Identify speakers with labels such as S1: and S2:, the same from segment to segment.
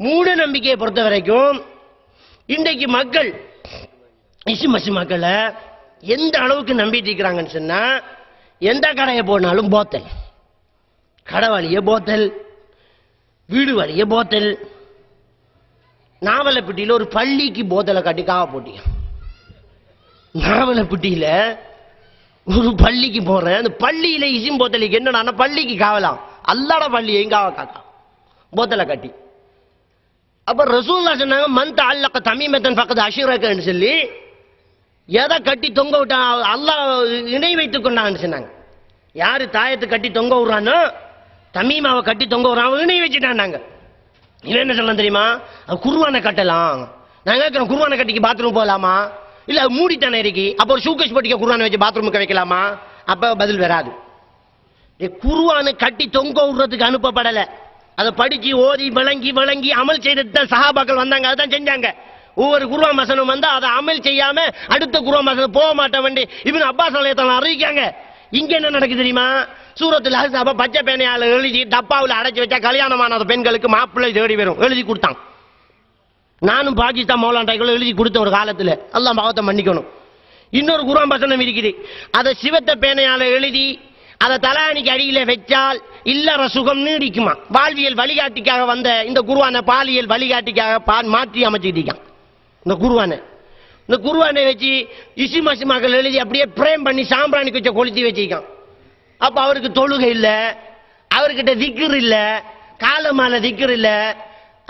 S1: மூட நம்பிக்கையை பொறுத்த வரைக்கும் இன்றைக்கு மக்கள் இசுமசி மக்களை எந்த அளவுக்கு நம்பிட்டு இருக்கிறாங்கன்னு சொன்னா, எந்த கடையை போனாலும் போத்தல், கடை வழியே போத்தல், வீடு வழியே போத்தல். நாவலப்பட்டியில் ஒரு பள்ளிக்கு போத்தலை கட்டி காவ போட்டிங்க. நாவலப்பட்டியில ஒரு பள்ளிக்கு போறேன், அந்த பள்ளியில இசிம் போத்தலுக்கு என்னன்னா பள்ளிக்கு காவலாம், அல்லாட பள்ளியையும் காவ காக்கா போத்தலை கட்டி. அப்ப ரசூலுல்லாஹ் சொன்னாங்க மன் தஅல்லக தமீமத்தன் ஃபக்கத் அஷ்ரகன்னு சொல்லி, எதை கட்டி தொங்க விட்டா அல்லாஹ் இணை வைத்துக் கொண்டான்னு சொன்னாங்க. யாரு தாயத்தை கட்டி தொங்க விடுறானோ, தமீமாவை கட்டி தொங்க விடுறான், இணை வச்சுட்டாங்க. இவன் என்ன சொல்லலாம் தெரியுமா, குர்ஆனை கட்டலாம். நான் கேட்கிறேன், குர்ஆனை கட்டிக்கு பாத்ரூம் போகலாமா? இல்ல மூடித்தானே இருக்கு, அப்போ ஒரு ஷூகேஷ் போட்டிக்க குர்ஆனை வச்சு பாத்ரூமுக்கு வைக்கலாமா? அப்ப பதில் வராது. குர்ஆனை கட்டி தொங்க விடுறதுக்கு அனுப்பப்படல, அதை படிச்சு ஓதி விளங்கி அமல் செய்தது தான் சஹாபாக்கள் வந்தாங்க, அதான் செஞ்சாங்க. ஒவ்வொரு குர்ஆன் வசனம் வந்தா அதை அமல் செய்யாம அடுத்த குர்ஆன் வசனம் போக மாட்டேன் வேண்டி இப்னு அப்பாஸ் ரலியல்லாஹு அறிவிக்காங்க. இங்க என்ன நடக்குது தெரியுமா, சூரத்துல் அஹ்ஸாப பச்சை பேனையால எழுதி டப்பாவில் அடைச்சு வச்சா கல்யாணமான பெண்களுக்கு மாப்பிள்ளை தேடி வரும், எழுதி கொடுத்தான். நானும் பாகிஸ்தான் மௌலாண்டாய்க்குள்ள எழுதி கொடுத்த ஒரு காலத்துல, அல்லாஹ் பாவத்தை மன்னிக்கணும். இன்னொரு குர்ஆன் வசனம் இருக்குது, அதை சிவத்த பேனையால எழுதி அதை தலானிக்கு அடியில வச்சால் இல்லற சுகம் நீடிக்குமா. வாழ்வியல் வழிகாட்டிக்காக வந்த இந்த குர்ஆனை பாலியல் வழிகாட்டிக்காக மாற்றி அமைச்சுக்கிட்டான். இந்த குர்ஆனை வச்சு இசிமசிமாக்கள் எழுதி அப்படியே பிரேம் பண்ணி சாம்பிராணி வச்ச கொளுத்தி வச்சிருக்கான். அப்ப அவருக்கு தொழுகை இல்ல, அவர்கிட்ட திக்ர் இல்ல, காலமான திக்ர் இல்ல.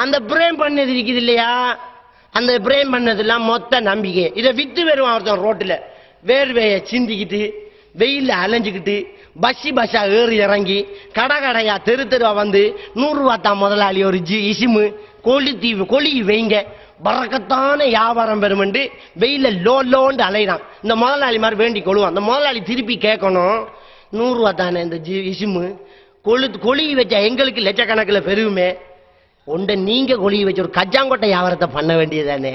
S1: அந்த பிரேம் பண்ணது இருக்குது இல்லையா, அந்த பிரேம் பண்ணதெல்லாம் மொத்த நம்பிக்கை. இதை வித்து வருவான் ஒருத்தன் ரோட்டுல, வேர்வையை சிந்திக்கிட்டு வெயில அலைஞ்சுக்கிட்டு பஸ்ஸா ஏறி இறங்கி கடையா தெருவா வந்து 100 ரூபா தான் முதலாளி ஒரு இசிமு கொளி வைங்க பறக்கத்தான வியாபாரம் பெறுமென்று வெயில லோண்டு அலைறான். இந்த முதலாளி மாதிரி வேண்டி கொள்ளுவான். அந்த முதலாளி திருப்பி கேட்கணும், 100 ரூபா தானே இந்த இசிமு, கொளி வச்சா எங்களுக்கு லட்சக்கணக்கில் பெருகுமே, ஒன்றை நீங்க கொளி வச்ச ஒரு கஜாங்கொட்டை வியாபாரத்தை பண்ண வேண்டியதானே,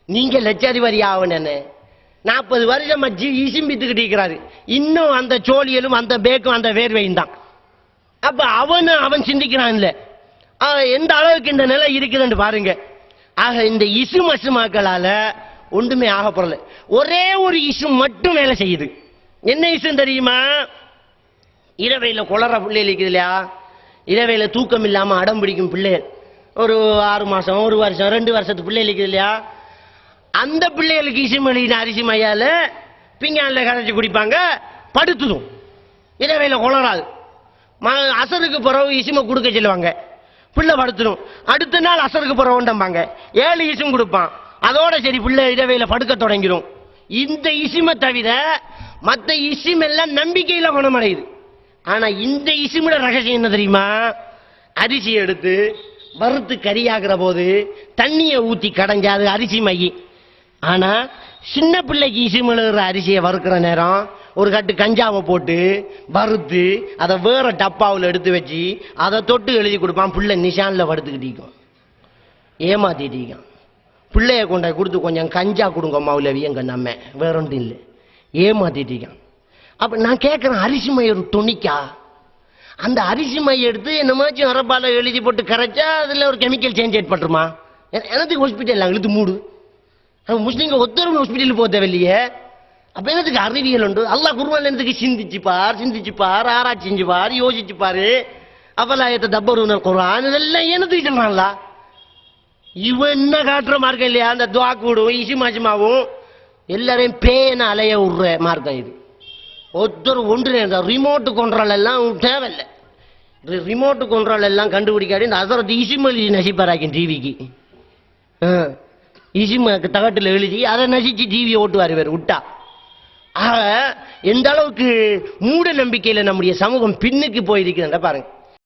S1: நீங்க லட்சாதிபதி ஆகணுன்னு 40 வருஷமா இசிம்பித்துக்கிட்டு இருக்கிறாரு. இன்னும் அந்த சோழியலும் அந்த பேக்கும் அந்த வேர்வையும் தான். அப்ப அவன் சிந்திக்கிறான் இல்ல, எந்த அளவுக்கு இந்த நிலை இருக்குதுன்னு பாருங்க. ஆக இந்த இசுமசுமாக்களால ஒன்றுமே ஆக போறல. ஒரே ஒரு இசு மட்டும் வேலை செய்யுது. என்ன இசு தெரியுமா, இரவையில குளற பிள்ளை இருக்குது இல்லையா, இரவையில தூக்கம் இல்லாம அடம் பிடிக்கும் பிள்ளைகள், ஒரு 6 மாசம் 1 வருஷம் 2 வருஷத்து பிள்ளை இருக்குது இல்லையா, அந்த பிள்ளைகளுக்கு இசுமலின அரிசி மையால பிங்கான்ல கரைச்சி குடிப்பாங்க, படுத்துடும், இரவையில குளராது. அசருக்கு பிறகு இசுமை கொடுக்க சொல்லுவாங்க, பிள்ளை படுத்துடும். அடுத்த நாள் அசருக்கு பிறகுண்டாங்க 7 இசும் கொடுப்பான், அதோட சரி பிள்ளை இரவையில படுக்க தொடங்கிடும். இந்த இசுமை தவிர மற்ற இசும் எல்லாம் நம்பிக்கையில குணமடையுது. ஆனா இந்த இசுமோட ரகசியம் என்ன தெரியுமா, அரிசி எடுத்து வறுத்து கறியாகிற போது தண்ணியை ஊத்தி கடைஞ்சாது அரிசி மையி. ஆனா சின்ன பிள்ளைக்கு இசுமிழுகிற அரிசியை வறுக்கிற நேரம் ஒரு கட்டு கஞ்சாவை போட்டு வறுத்து அதை வேற டப்பாவில் எடுத்து வச்சு அதை தொட்டு எழுதி கொடுப்பான். பிள்ளை நிஷான்ல படுத்துக்கிட்டீக்கும், ஏமாத்திட்டீங்க. பிள்ளைய கொண்டாய் கொடுத்து கொஞ்சம் கஞ்சா கொடுங்க மௌலவி எங்க நம்ம வேற ஒன்றும் இல்லை, ஏமாத்திட்டீங்க. அப்ப நான் கேட்கிறேன், அரிசி மை ஒரு துணிக்கா? அந்த அரிசி மை எடுத்து என்னமாச்சும் அரப்பால எழுதி போட்டு கரைச்சா அதுல ஒரு கெமிக்கல் சேஞ்ச் ஏற்பட்டுருமா? எனக்கு ஹாஸ்பிட்டல் இழுத்து மூடு, முஸ்லீம்க ஒத்தரும் ஹாஸ்பிட்டல் போக தேவையில்லையே. அப்ப என்னத்துக்கு அறிவியல் உண்டு? அல்லாஹ் குர்ஆன்ல என்னத்துக்கு சிந்திச்சு பார் ஆராய்ச்சி செஞ்சு பார் யோசிச்சு பாரு. அஃபலாயத்த தப்பருன குர்ஆன் இதெல்லாம் என்னத்துக்கு சொல்றான்ல? இவன் என்ன காட்டுற மார்க்கம் இல்லையா, அந்த துவா கூடும் இசிமாசிமாவும் எல்லாரையும் பேன அலைய விடுற மார்க்கம் இது. ஒருத்தர் ஒன்று ரிமோட்டு கண்ட்ரோல் எல்லாம் தேவையில்லை, ரிமோட்டு கண்ட்ரோல் எல்லாம் கண்டுபிடிக்காது. இந்த அசரத்து இசிமலி நசிப்பாராக்கின் டிவிக்கு, இசிமுக்கு தகட்டில் எழுதி அதை நசிச்சு டிவியை ஓட்டுவார் வேறு விட்டா. ஆக எந்த அளவுக்கு மூட நம்பிக்கையில நம்முடைய சமூகம் பின்னுக்கு போயிருக்குதுன்ற பாருங்க.